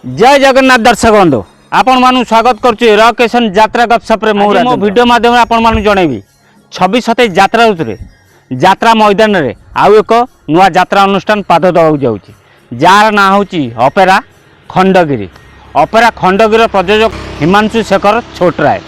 जय जगन्नाथ दर्शक बंधु आपण मानु स्वागत करुच्ची रकेशन यात्रा गपसप्रे मो वीडियो माध्यम आपण मानु जनइबी 26-27 यात्रा ऋतु यात्रा मैदान रे आउ एक नुआ यात्रा अनुष्ठान पाद दवाक जाउची जार ना होची ऑपेरा खंडगिरी। ऑपेरा खंडगिरी प्रयोजक हिमांशु शेखर छोटराय।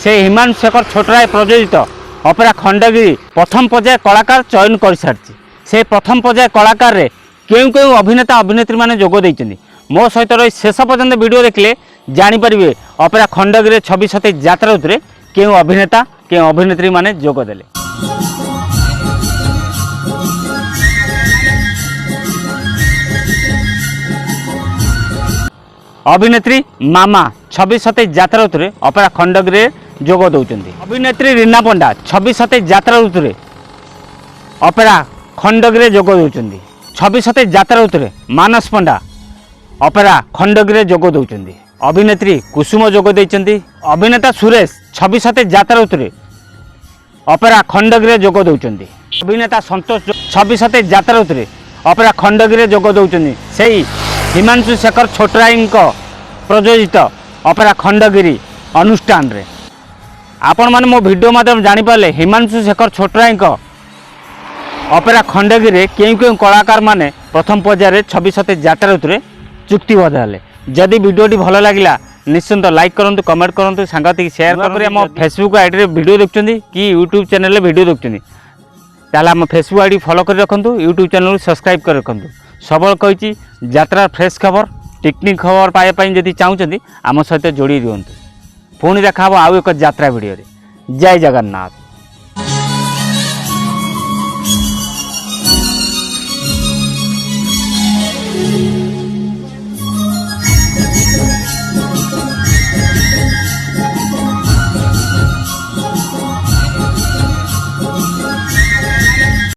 से हिमांशु शेखर छोटराय प्रयोजित ऑपेरा खंडगिरी प्रथम पर्याय कलाकार चयन कर सारी। से प्रथम पर्याय कलाकार रे केउ केउ अभिनेता अभिनेत्री माने जोग दैछन्ती। मो सहित रही शेष पर्यंत वीडियो देखले जानीपारे ऑपेरा खंडगिरी 26-27 यात्रा ऋतु केउ अभिनेता केउ अभिनेत्री माने जोग देले। अभिनेत्री मामा 26-27 यात्रा ऋतु ऑपेरा खंडगिरी जोग दौरान। अभिनेत्री रीना पंडा 26-27 यात्रा ऋतु ऑपेरा खंडगिरी जोग दौरान। 26-27 यात्रा ऋतु मानस पंडा ऑपेरा खंडगिरी जोग दौरान। अभिनेत्री कुसुम जोग देइचंती। अभिनेता सुरेश 26-27 यात्रा ऋतु ऑपेरा खंडगिरी जोग दौरान। अभिनेता संतोष 26-27 यात्रा ऋतु ऑपेरा खंडगिरी जोग दौरान। से हिमांशु शेखर छोटराय प्रयोजित ऑपेरा खंडगिरी अनुष्ठान रे आपण माने मो वीडियो माध्यम जानी पाले हिमांशु शेखर छोटराय ऑपेरा खंडगिरी केउ केउ कलाकार माने प्रथम पर्याय 26-27 यात्रा ऋतु चुक्तिबद्ध हेले। जदि वीडियोटी भल लगिला निश्चिंत लाइक करंतु, कमेंट करंतु, सांगतिक शेयर करंतु। हम फेसबुक आईडी रे वीडियो देखुचंदी कि यूट्यूब चैनल रे वीडियो देखुचंदी ताले हम फेसबुक आईडी फॉलो कर रखंतु, यूट्यूब चैनल सब्सक्राइब कर रखंतु। सबल कहिची यात्रा फ्रेश खबर टेक्निक खबर पाए पई जदि चाहुचंदी आम सहित जोड़ी रुहंतु। पुणी देखा आउ एक यात्रा वीडियो रे। जय जगन्नाथ।